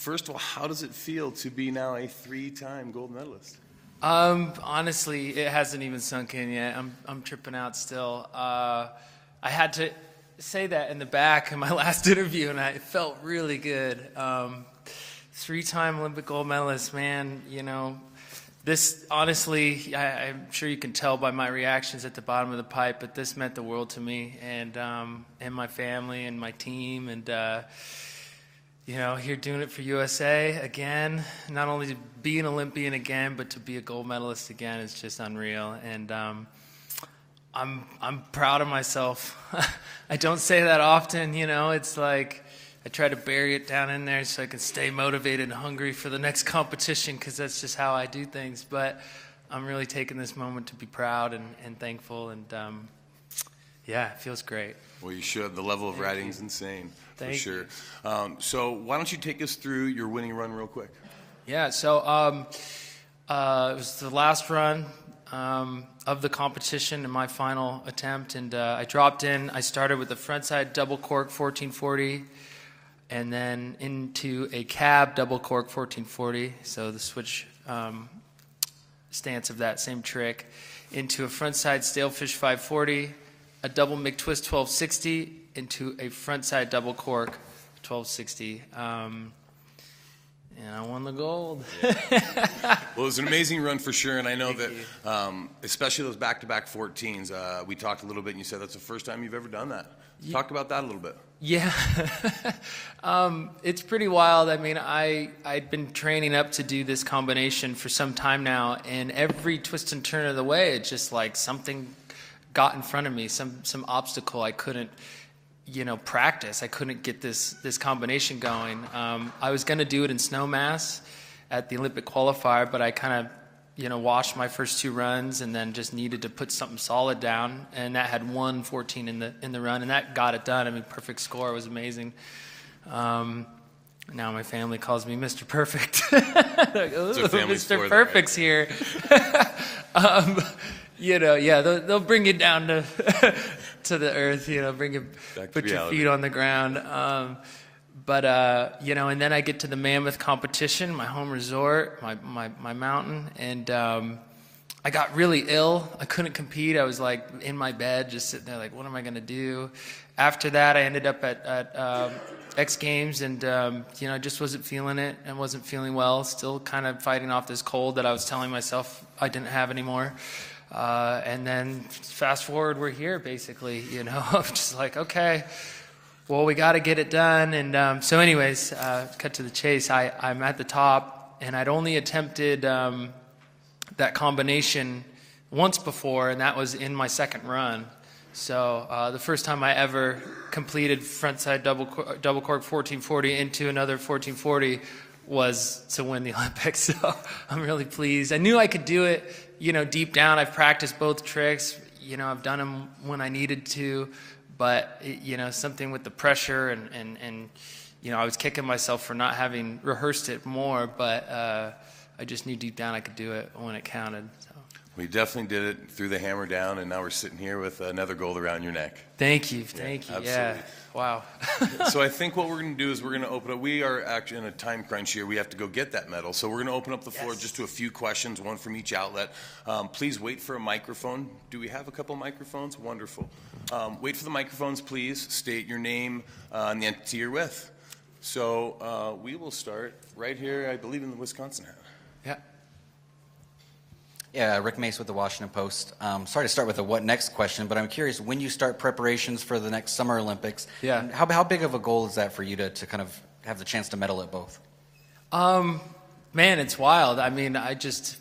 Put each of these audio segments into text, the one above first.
first of all, how does it feel to be now a 3-time gold medalist? Honestly, it hasn't even sunk in yet. I'm tripping out still. I had to say that in the back in my last interview, and it felt really good. 3-time Olympic gold medalist, man. You know, this honestly, I'm sure you can tell by my reactions at the bottom of the pipe, but this meant the world to me and my family and my team, and you know, here doing it for USA again. Not only to be an Olympian again, but to be a gold medalist again is just unreal. And I'm proud of myself. I don't say that often, you know. It's like I try to bury it down in there so I can stay motivated and hungry for the next competition, because that's just how I do things. But I'm really taking this moment to be proud and thankful, and yeah, it feels great. Well, you should. The level of riding is insane, for Thank sure. So why don't you take us through your winning run real quick? Yeah, so it was the last run of the competition in my final attempt, and I dropped in. I started with the frontside double cork 1440, and then into a cab double cork 1440, so the switch stance of that same trick, into a frontside stalefish 540, a double McTwist 1260, into a frontside double cork 1260. And I won the gold. Well, it was an amazing run for sure, and I know that especially those back-to-back 14s, we talked a little bit, and you said that's the first time you've ever done that. Talk about that a little bit. Yeah. It's pretty wild. I mean, I'd been training up to do this combination for some time now, and every twist and turn of the way, it's just like something got in front of me, some obstacle I couldn't, you know, practice. I couldn't get this combination going. I was going to do it in Snowmass at the Olympic qualifier, but I kind of, you know, watched my first 2 runs and then just needed to put something solid down, and that had 1:14 in the run, and that got it done. I mean, perfect score. It was amazing. Now my family calls me Mr. Perfect. Like, Mr. Perfect's here. You know, yeah, they'll bring you down to the earth, you know, put your feet on the ground. But you know, and then I get to the Mammoth competition, my home resort, my mountain, and I got really ill. I couldn't compete. I was like in my bed, just sitting there like, what am I going to do? After that, I ended up at X Games, and you know, I just wasn't feeling it and wasn't feeling well. Still kind of fighting off this cold that I was telling myself I didn't have anymore. And then fast forward, we're here basically, you know. I'm just like, okay, well, we got to get it done. And so anyways, cut to the chase, I'm at the top, and I'd only attempted that combination once before, and that was in my second run. So the first time I ever completed frontside double cork 1440 into another 1440 was to win the Olympics. So I'm really pleased. I knew I could do it. You know, deep down, I've practiced both tricks. You know, I've done them when I needed to, but you know, something with the pressure and you know, I was kicking myself for not having rehearsed it more, but I just knew deep down I could do it when it counted. So. We definitely did it, threw the hammer down, and now we're sitting here with another gold around your neck. Thank you, Absolutely. Yeah, wow. So I think what we're going to do is we're going to open up. We are actually in a time crunch here. We have to go get that medal. So we're going to open up the floor just to a few questions, one from each outlet. Please wait for a microphone. Do we have a couple microphones? Wonderful. Wait for the microphones, please. State your name and the entity you're with. So we will start right here, I believe, in the Wisconsin hat. Yeah. Yeah, Rick Mace with the Washington Post. Sorry to start with a what next question, but I'm curious, when you start preparations for the next Summer Olympics, how big of a goal is that for you to kind of have the chance to medal at both? Man, it's wild. I mean, I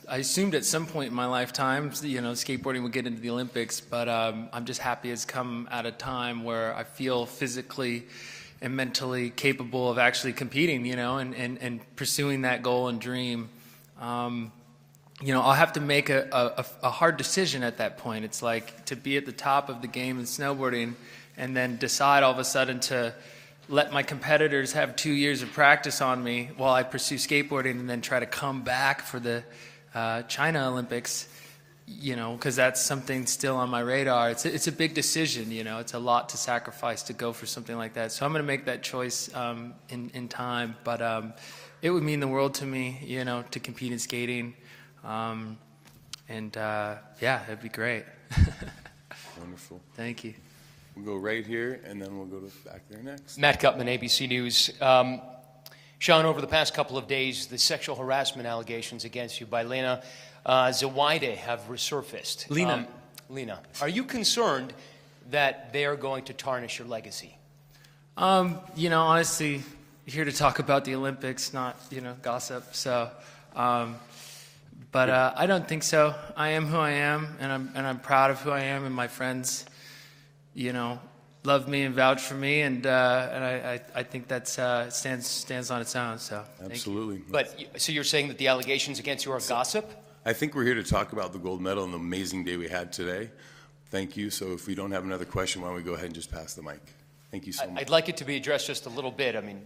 assumed at some point in my lifetime, you know, skateboarding would get into the Olympics, but I'm just happy it's come at a time where I feel physically and mentally capable of actually competing, you know, and pursuing that goal and dream. You know, I'll have to make a hard decision at that point. It's like to be at the top of the game in snowboarding and then decide all of a sudden to let my competitors have 2 years of practice on me while I pursue skateboarding, and then try to come back for the China Olympics. because that's something still on my radar. It's a big decision, it's a lot to sacrifice to go for something like that. So I'm going to make that choice in time. But it would mean the world to me, to compete in skating. It'd be great. Wonderful. Thank you. We'll go right here, and then we'll go back there next. Matt Gutman, ABC News. Shaun, over the past couple of days, the sexual harassment allegations against you by Lena Zawide have resurfaced. Lena, are you concerned that they are going to tarnish your legacy? Honestly, here to talk about the Olympics, not, gossip. So, but I don't think so. I am who I am, and I'm proud of who I am, and my friends, love me and vouch for me, and I think that stands on its own. So absolutely. But so you're saying that the allegations against you are gossip? I think we're here to talk about the gold medal and the amazing day we had today. Thank you. So if we don't have another question, why don't we go ahead and just pass the mic? Thank you so much. I'd like it to be addressed just a little bit. I mean,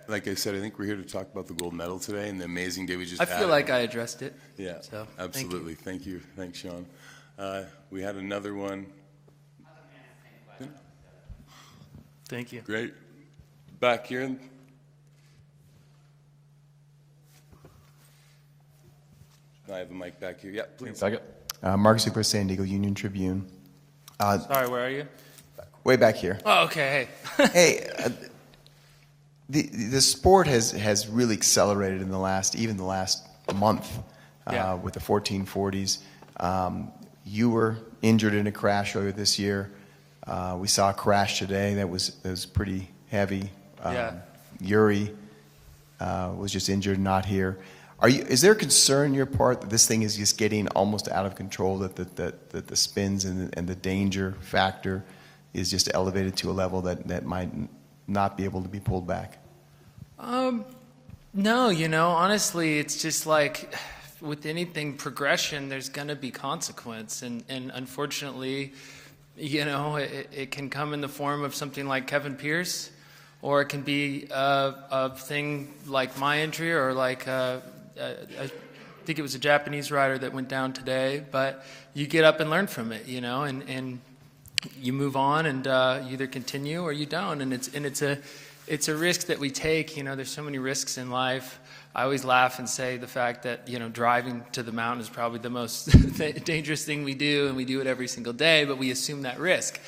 like I said, I think we're here to talk about the gold medal today and the amazing day we just had. I feel like I addressed it. Yeah, so, absolutely. Thank you. Thanks, Shaun. We had another one. Thank you. Great. Back here. I have a mic back here. Yeah, please. Mark Zucker, San Diego Union Tribune. Sorry, where are you? Way back here. Oh, okay. Hey, the sport has really accelerated in the last month with the 1440s. You were injured in a crash earlier this year. We saw a crash today that was pretty heavy. Yuri was just injured, not here. Is there a concern on your part that this thing is just getting almost out of control, that the spins and the danger factor is just elevated to a level that might not be able to be pulled back? No, honestly, it's just like with anything progression, there's going to be consequence. And unfortunately, it can come in the form of something like Kevin Pierce, or it can be a thing like my injury, or like I think it was a Japanese rider that went down today. But you get up and learn from it, and you move on, and you either continue or you don't. And it's a risk that we take. There's so many risks in life. I always laugh and say the fact that driving to the mountain is probably the most dangerous thing we do, and we do it every single day, but we assume that risk.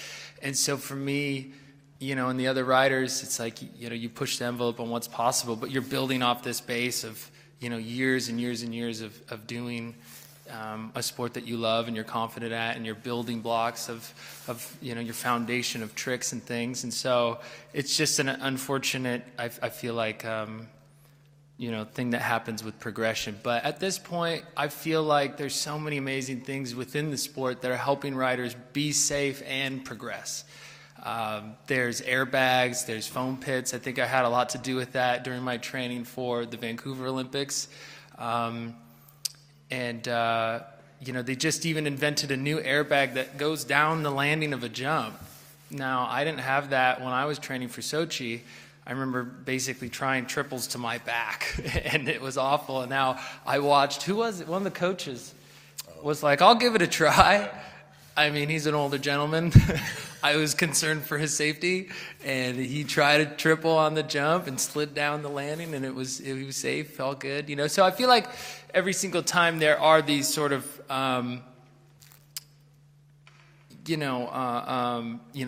And so for me, and the other riders, it's like you push the envelope on what's possible, but you're building off this base of years and years and years of doing a sport that you love and you're confident at, and you're building blocks of your foundation of tricks and things. And so it's just an unfortunate, I feel like, thing that happens with progression. But at this point, I feel like there's so many amazing things within the sport that are helping riders be safe and progress. There's airbags, there's foam pits. I think I had a lot to do with that during my training for the Vancouver Olympics. They just even invented a new airbag that goes down the landing of a jump. Now, I didn't have that when I was training for Sochi. I remember basically trying triples to my back, and it was awful. And now I watched, who was it? One of the coaches was like, I'll give it a try. I mean, he's an older gentleman. I was concerned for his safety, and he tried a triple on the jump and slid down the landing, and he was safe, felt good. So I feel like every single time there are these sort of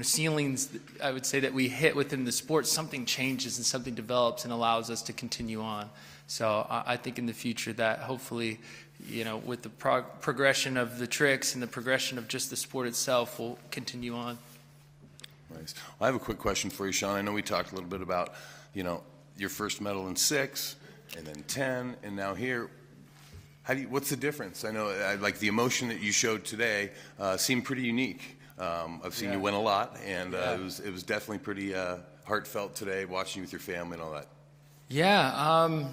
ceilings, I would say, that we hit within the sport, something changes and something develops and allows us to continue on. So I think in the future that hopefully, with the progression of the tricks and the progression of just the sport itself, will continue on. Nice. Well, I have a quick question for you, Shaun. I know we talked a little bit about, your first medal in 6, and then 10, and now here. What's the difference? I know, like the emotion that you showed today seemed pretty unique. I've seen you win a lot, and it was definitely pretty heartfelt today, watching you with your family and all that. Yeah.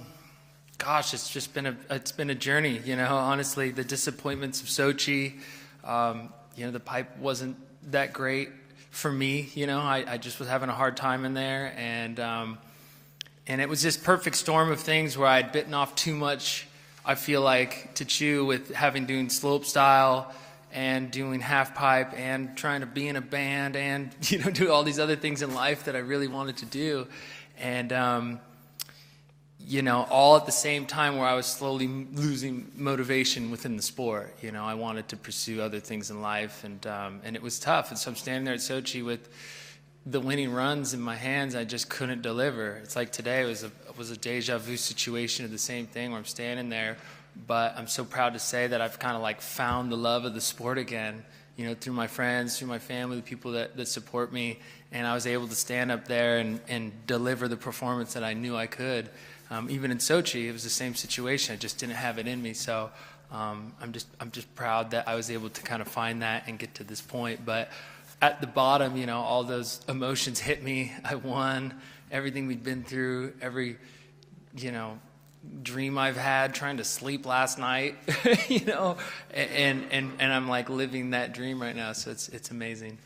Gosh, it's just been a journey. Honestly, the disappointments of Sochi. The pipe wasn't that great for me. I just was having a hard time in there, and it was this perfect storm of things where I'd bitten off too much I feel like to chew with having doing slope style and doing half pipe and trying to be in a band and, you know, do all these other things in life that I really wanted to do. And, you know, all at the same time where I was slowly losing motivation within the sport. You know, I wanted to pursue other things in life, and it was tough. And so I'm standing there at Sochi with the winning runs in my hands. I just couldn't deliver. It's like today was a deja vu situation of the same thing where I'm standing there. But I'm so proud to say that I've kind of like found the love of the sport again, you know, through my friends, through my family, the people that support me. And I was able to stand up there and deliver the performance that I knew I could. Even in Sochi, it was the same situation. I just didn't have it in me. So I'm just proud that I was able to kind of find that and get to this point. But at the bottom, you know, all those emotions hit me. I won. Everything we'd been through, every, you know, dream I've had, trying to sleep last night, you know, and I'm like living that dream right now. So it's amazing.